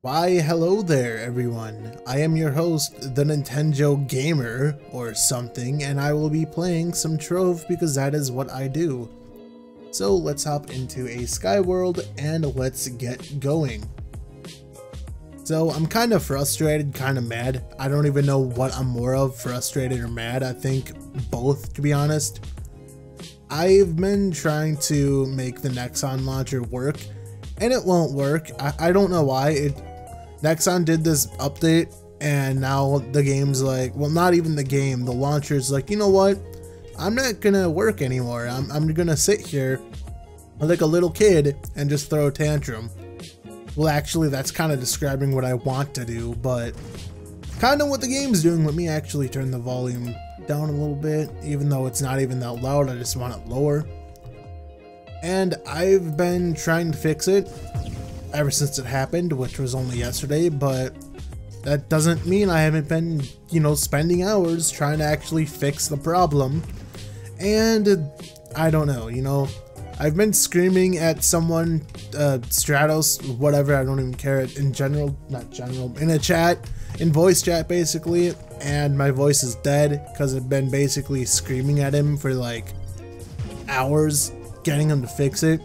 Why, hello there everyone. I am your host, the Nintendo Gamer, or something, and I will be playing some Trove because that is what I do. So let's hop into a Sky World and let's get going. So I'm kind of frustrated, kind of mad. I don't even know what I'm more of, frustrated or mad. I think both, to be honest. I've been trying to make the Nexon launcher work, and it won't work. I don't know why. Nexon did this update, and now the game's like, well, not even the game, the launcher's like, you know what? I'm not gonna work anymore. I'm gonna sit here like a little kid and just throw a tantrum. Well, actually, that's kind of describing what I want to do, but kind of what the game's doing. Let me actually turn the volume down a little bit, even though it's not even that loud. I just want it lower. And I've been trying to fix it ever since it happened, which was only yesterday, but that doesn't mean I haven't been, spending hours trying to actually fix the problem. And I don't know, I've been screaming at someone, Stratos, whatever, I don't even care, in a chat, in voice chat basically, and my voice is dead because I've been basically screaming at him for like hours, getting him to fix it.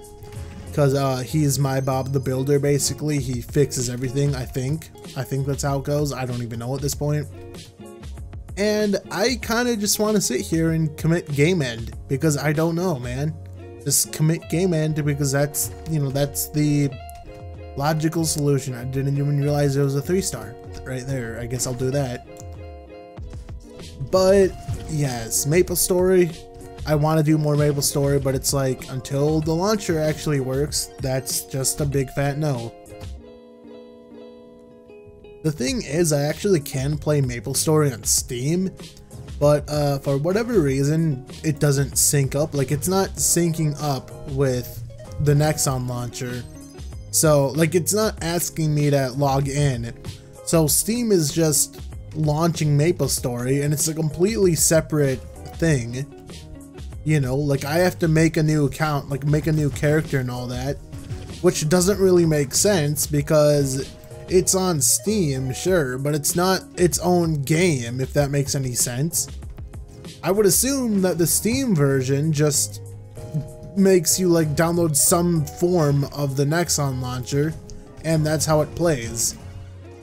Because he's my Bob the Builder, basically. He fixes everything, I think. I think that's how it goes. I don't even know at this point. And I kind of just want to sit here and commit game end. Because I don't know, man. Just commit game end because that's, that's the logical solution. I didn't even realize it was a 3-star right there. I guess I'll do that. But, yes, Maple Story. I want to do more Maple Story, but it's like, until the launcher actually works, that's just a big fat no. The thing is, I actually can play Maple Story on Steam, but for whatever reason, it doesn't sync up. Like, it's not syncing up with the Nexon launcher. So, like, it's not asking me to log in. So Steam is just launching Maple Story, and it's a completely separate thing. Like I have to make a new account, like make a new character and all that, which doesn't really make sense because it's on Steam, sure, but it's not its own game, if that makes any sense. I would assume that the Steam version just makes you like download some form of the Nexon launcher and that's how it plays.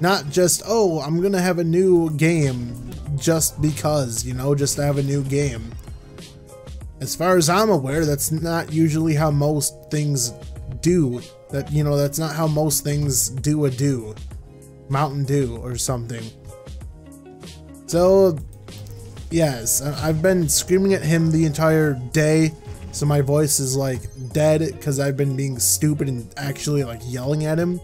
Not just, oh, I'm gonna have a new game just because, just to have a new game. As far as I'm aware, that's not usually how most things do. That's not how most things do. Mountain Dew or something. So, yes, I've been screaming at him the entire day. So my voice is like dead because I've been being stupid and actually like yelling at him.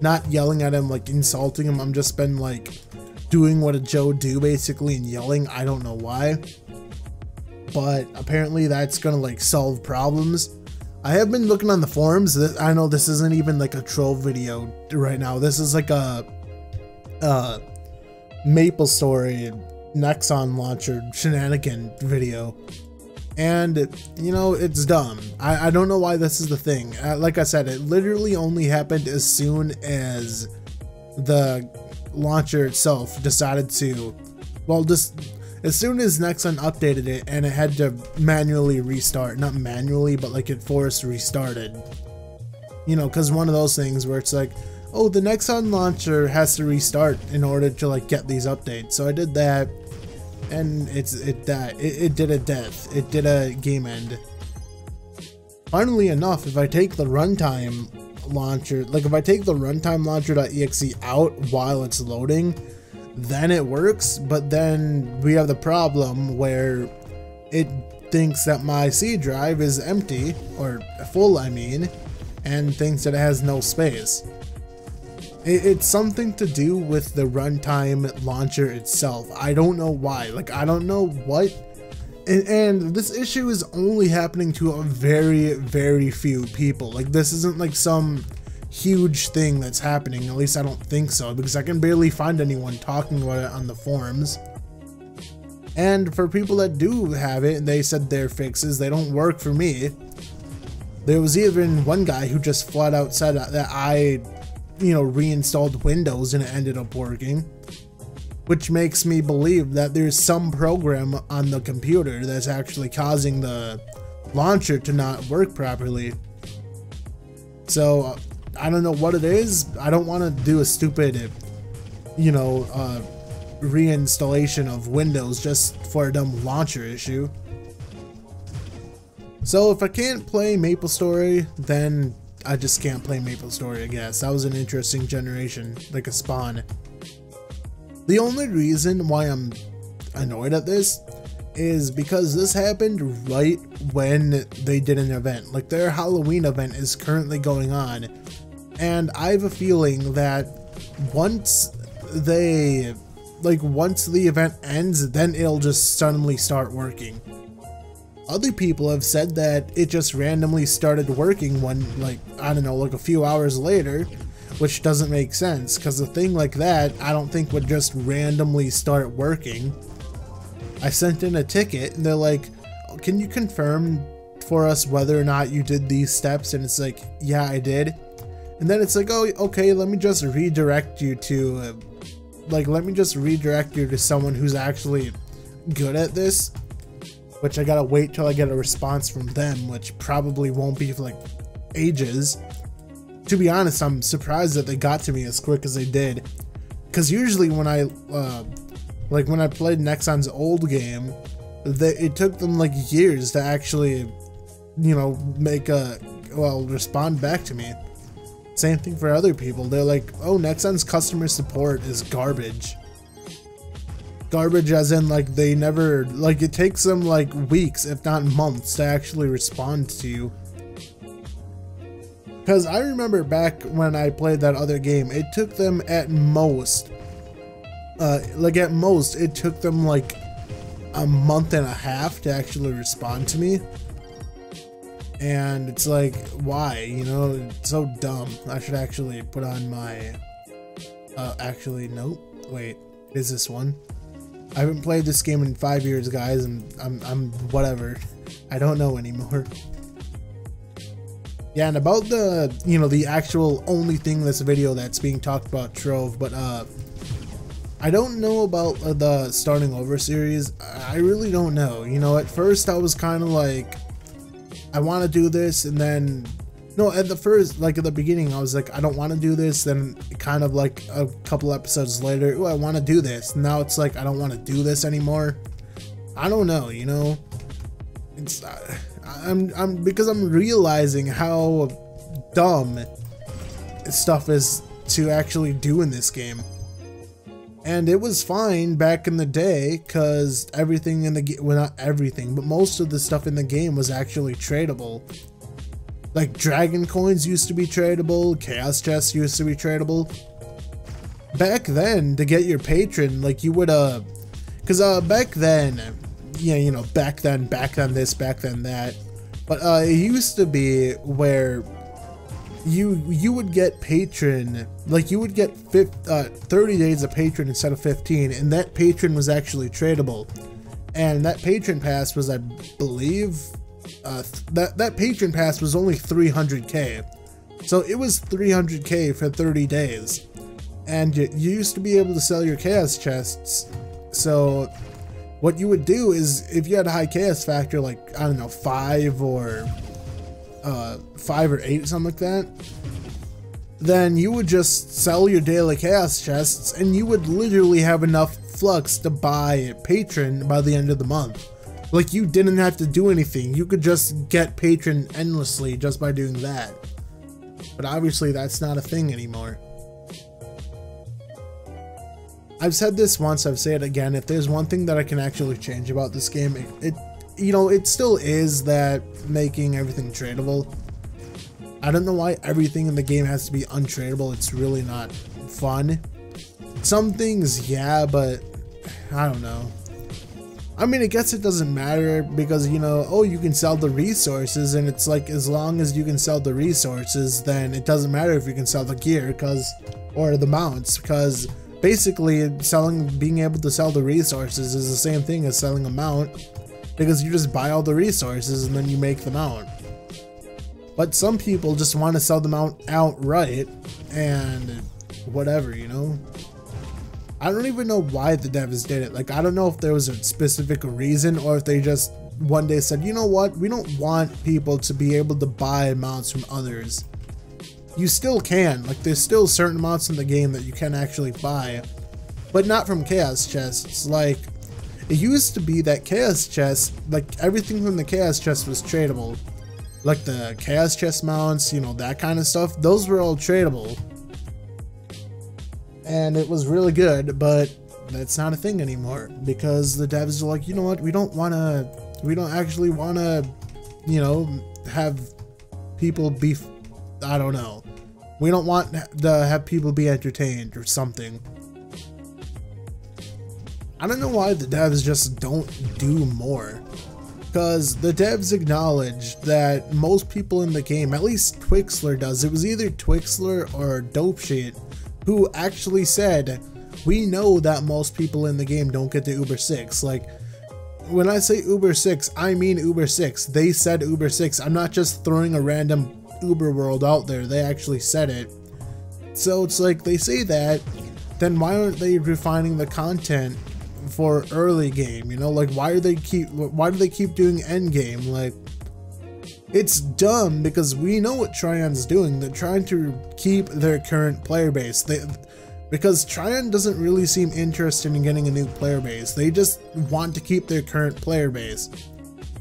Not yelling at him, like insulting him. I'm just been like doing what a Joe do basically and yelling. I don't know why. But apparently that's gonna like solve problems. I have been looking on the forums. I know this isn't even like a troll video right now. This is like a Maple Story Nexon launcher shenanigan video. And it's dumb. I don't know why this is the thing. Like I said, it literally only happened as soon as the launcher itself decided to, well, just as soon as Nexon updated it and it had to manually restart, not manually, but like it forced restarted. Because one of those things where it's like, oh, the Nexon launcher has to restart in order to like get these updates. So I did that, and it did a death. It did a game end. Funnily enough, if I take the runtime launcher, like if I take the runtime launcher.exe out while it's loading, then it works, but then we have the problem where it thinks that my C drive is empty, or full I mean, and thinks that it has no space. It's something to do with the runtime launcher itself. I don't know why, like I don't know what, and this issue is only happening to a very, very few people. Like this isn't like some huge thing that's happening, at least I don't think so, because I can barely find anyone talking about it on the forums. And for people that do have it, they said their fixes, they don't work for me. There was even one guy who just flat out said that I reinstalled Windows and it ended up working. Which makes me believe that there's some program on the computer that's actually causing the launcher to not work properly. So I don't know what it is. I don't want to do a stupid, reinstallation of Windows just for a dumb launcher issue. So if I can't play MapleStory, then I just can't play MapleStory, I guess. That was an interesting generation, like a spawn. The only reason why I'm annoyed at this is because this happened right when they did an event. Like, their Halloween event is currently going on, and I have a feeling that once the event ends, then it'll just suddenly start working. Other people have said that it just randomly started working when, I don't know, like a few hours later, which doesn't make sense, because a thing like that I don't think would just randomly start working. I sent in a ticket and they're like, can you confirm for us whether or not you did these steps? And it's like, yeah, I did. And then it's like, oh, okay, let me just redirect you to someone who's actually good at this, which I gotta wait till I get a response from them, which probably won't be for like ages. To be honest, I'm surprised that they got to me as quick as they did, because usually when I played Nexon's old game, it took them like years to actually, respond back to me. Same thing for other people. They're like, oh, Nexon's customer support is garbage. Garbage as in, like, they never, like, it takes them like weeks, if not months, to actually respond to you. Because I remember back when I played that other game, it took them at most, it took them like a month and a half to actually respond to me. And it's like, why? It's so dumb. I should actually put on my, nope, wait, is this one? I haven't played this game in 5 years, guys, and I'm whatever. I don't know anymore. Yeah, and about the, the actual only thing in this video that's being talked about, Trove, but, I don't know about the starting over series. I really don't know. At first I was kind of like, I want to do this, and then, no, at the beginning I was like, I don't want to do this, then kind of like a couple episodes later, oh, I want to do this. Now it's like, I don't want to do this anymore. I don't know, it's, because I'm realizing how dumb stuff is to actually do in this game. And it was fine back in the day, because everything in the game, well, not everything, but most of the stuff in the game was actually tradable. Like, dragon coins used to be tradable, chaos chests used to be tradable. Back then, to get your patron, like, you would, because back then, yeah, back then this, back then that, but it used to be where you would get patron, like, you would get 30 days of patron instead of 15, and that patron was actually tradable. And that patron pass was, I believe, that patron pass was only 300k, so it was 300k for 30 days, and you used to be able to sell your chaos chests. So what you would do is, if you had a high chaos factor, like, I don't know, 5 or 8, something like that, then you would just sell your daily chaos chests, and you would literally have enough flux to buy patron by the end of the month. Like, you didn't have to do anything. You could just get patron endlessly just by doing that. But obviously that's not a thing anymore. I've said this once, I've said it again, if there's one thing that I can actually change about this game, it still is that making everything tradable. I don't know why everything in the game has to be untradable. It's really not fun. Some things, yeah, but I don't know. I mean, I guess it doesn't matter because, oh, you can sell the resources, and it's like, as long as you can sell the resources, then it doesn't matter if you can sell the gear, or the mounts, because basically being able to sell the resources is the same thing as selling a mount, because you just buy all the resources and then you make the mount. But some people just want to sell them outright and whatever, you know? I don't even know why the devs did it. Like, I don't know if there was a specific reason or if they just one day said, you know what, we don't want people to be able to buy mounts from others. You still can, like there's still certain mounts in the game that you can actually buy, but not from chaos chests. Like, it used to be that chaos chests, like everything from the chaos chest was tradable. Like the chaos chest mounts, you know, that kind of stuff, those were all tradable. And it was really good, but that's not a thing anymore because the devs are like, you know what, we don't actually want to, you know, have people be, I don't know. We don't want to have people be entertained or something. I don't know why the devs just don't do more. Because the devs acknowledge that most people in the game, at least Twixler does, it was either Twixler or Dopeshit, who actually said, we know that most people in the game don't get the Uber 6. Like, when I say Uber 6, I mean Uber 6. They said Uber 6. I'm not just throwing a random Uber world out there. They actually said it. So it's like, they say that, then why aren't they refining the content for early game? You know, like, why do they keep doing end game? Like, it's dumb because we know what Trion's doing. They're trying to keep their current player base. Because Trion doesn't really seem interested in getting a new player base. They just want to keep their current player base.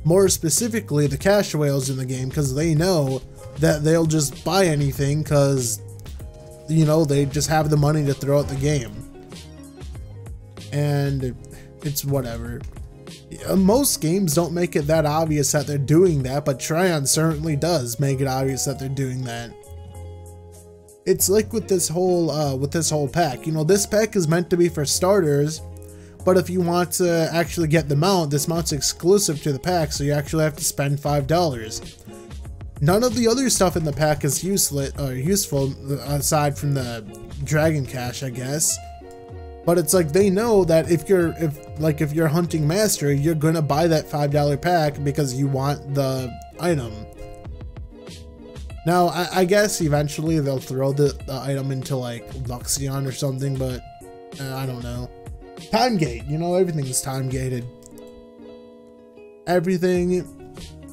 More specifically, the cash whales in the game, because they know that they'll just buy anything because, you know, they just have the money to throw at the game. And it's whatever. Most games don't make it that obvious that they're doing that, but Tryon certainly does make it obvious that they're doing that. It's like with this whole pack. You know, this pack is meant to be for starters, but if you want to actually get the mount, this mount's exclusive to the pack, so you actually have to spend $5. None of the other stuff in the pack is useful aside from the dragon cash, I guess. But it's like they know that if you're hunting master, you're gonna buy that $5 pack because you want the item. Now, I guess eventually they'll throw the item into like Luxion or something, but I don't know. Time gate, you know, everything's time gated. Everything,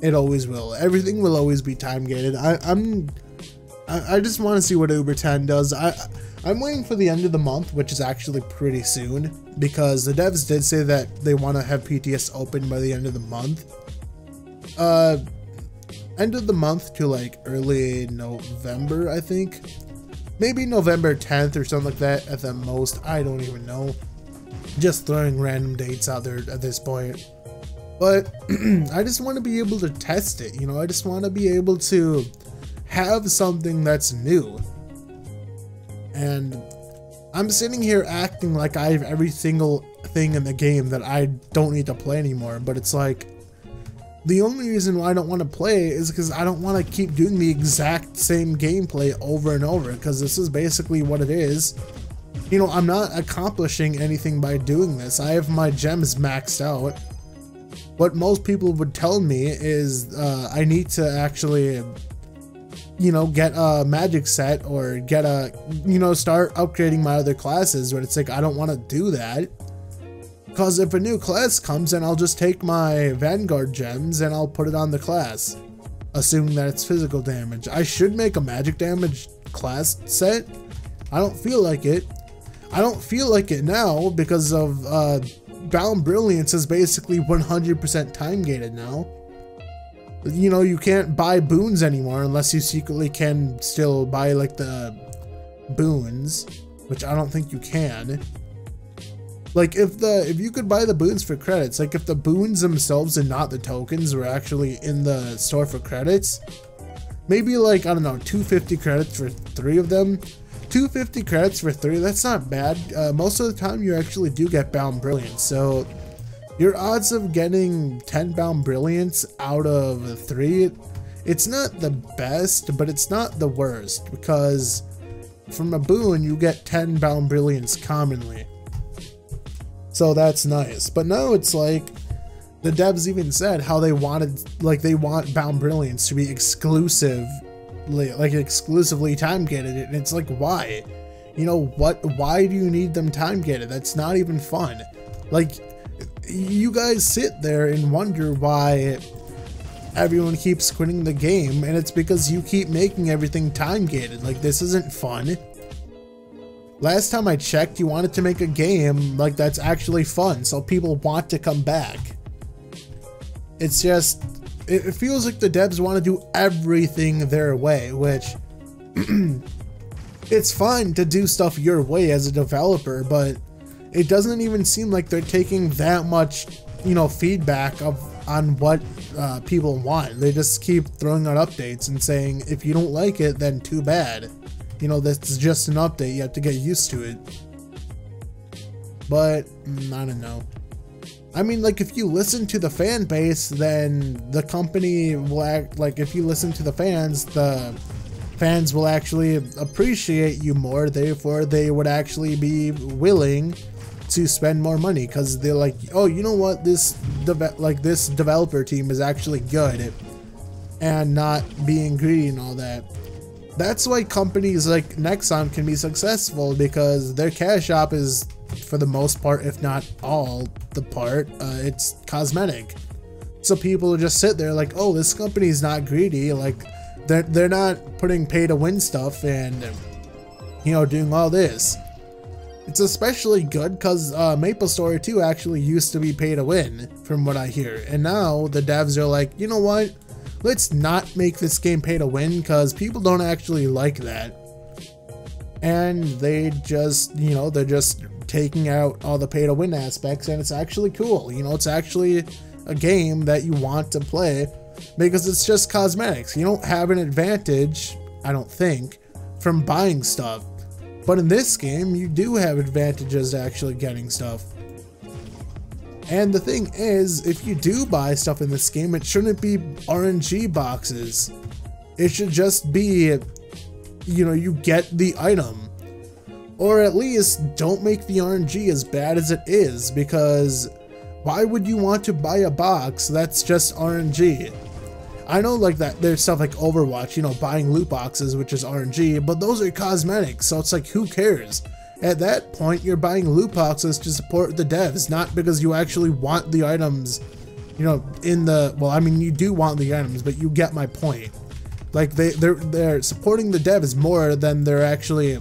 it always will. Everything will always be time gated. I just want to see what Uber 10 does. I'm waiting for the end of the month, which is actually pretty soon, because the devs did say that they want to have PTS open by the end of the month. End of the month to like early November, I think. Maybe November 10th or something like that at the most. I don't even know. Just throwing random dates out there at this point. But I just want to be able to test it, you know? I just want to be able to have something that's new. And I'm sitting here acting like I have every single thing in the game that I don't need to play anymore, but it's like, the only reason why I don't want to play is because I don't want to keep doing the exact same gameplay over and over, because this is basically what it is. You know, I'm not accomplishing anything by doing this. I have my gems maxed out. What most people would tell me is I need to actually, you know, get a magic set or get a, you know, start upgrading my other classes, but it's like, I don't want to do that. Because if a new class comes, then I'll just take my Vanguard gems and I'll put it on the class, assuming that it's physical damage. I should make a magic damage class set. I don't feel like it. I don't feel like it now because of Bound Brilliance is basically 100% time gated now. You know, you can't buy boons anymore unless you secretly can still buy like the boons, which I don't think you can. Like if you could buy the boons for credits, like if the boons themselves and not the tokens were actually in the store for credits, maybe like, I don't know, 250 credits for 3 of them. 250 credits for 3, that's not bad. Most of the time you actually do get Bound Brilliance, so your odds of getting 10 Bound Brilliance out of 3, it's not the best, but it's not the worst, because from a boon you get 10 Bound Brilliance commonly. So that's nice. But now it's like, The devs even said how they wanted, like, they want Bound Brilliance to be exclusively time gated, and it's like, why? You know what? Why do you need them time gated? That's not even fun. Like, you guys sit there and wonder why everyone keeps quitting the game, and it's because you keep making everything time gated. Like, this isn't fun. Last time I checked, you wanted to make a game like that's actually fun, so people want to come back. It's just, it feels like the devs want to do everything their way, which it's fine to do stuff your way as a developer, but it doesn't even seem like they're taking that much, you know, feedback on what people want. They just keep throwing out updates and saying, if you don't like it, then too bad. You know, this is just an update, you have to get used to it. But, I don't know. I mean, like, if you listen to the fan base, then the company will act like, if you listen to the fans will actually appreciate you more, therefore they would actually be willing to spend more money, because they're like, oh, you know what, this developer team is actually good and not being greedy and all that. That's why companies like Nexon can be successful, because their cash shop is, for the most part, if not all the part, it's cosmetic. So people just sit there like, oh, this company's not greedy, like they're not putting pay to win stuff and, you know, doing all this. It's especially good because MapleStory 2 actually used to be pay to win, from what I hear, and now the devs are like, you know what, let's not make this game pay to win because people don't actually like that. And they just, you know, they're just taking out all the pay to win aspects, and it's actually cool. You know, it's actually a game that you want to play because it's just cosmetics. You don't have an advantage, I don't think, from buying stuff. But in this game, you do have advantages to actually getting stuff. And the thing is, if you do buy stuff in this game, it shouldn't be RNG boxes. It should just be, you know, you get the item. Or at least don't make the RNG as bad as it is, because why would you want to buy a box that's just RNG? I know, like, that there's stuff like Overwatch, you know, buying loot boxes, which is RNG, but those are cosmetics, so it's like, who cares? At that point, you're buying loot boxes to support the devs, not because you actually want the items, you know, in the, well, I mean, you do want the items, but you get my point. Like, they're supporting the devs more than they're actually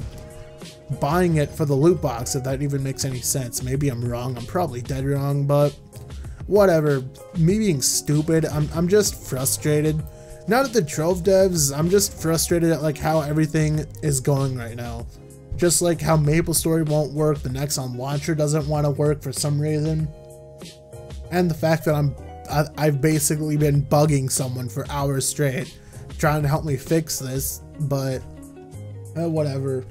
buying it for the loot box, if that even makes any sense. Maybe I'm wrong, I'm probably dead wrong, but whatever. Me being stupid, I'm just frustrated. Not at the Trove devs, I'm just frustrated at like how everything is going right now. Just like how MapleStory won't work, the Nexon launcher doesn't want to work for some reason. And the fact that I've basically been bugging someone for hours straight trying to help me fix this, but whatever.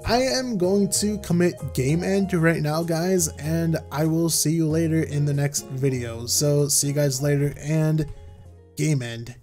I am going to commit game end right now, guys, and I will see you later in the next video. So see you guys later, and game end.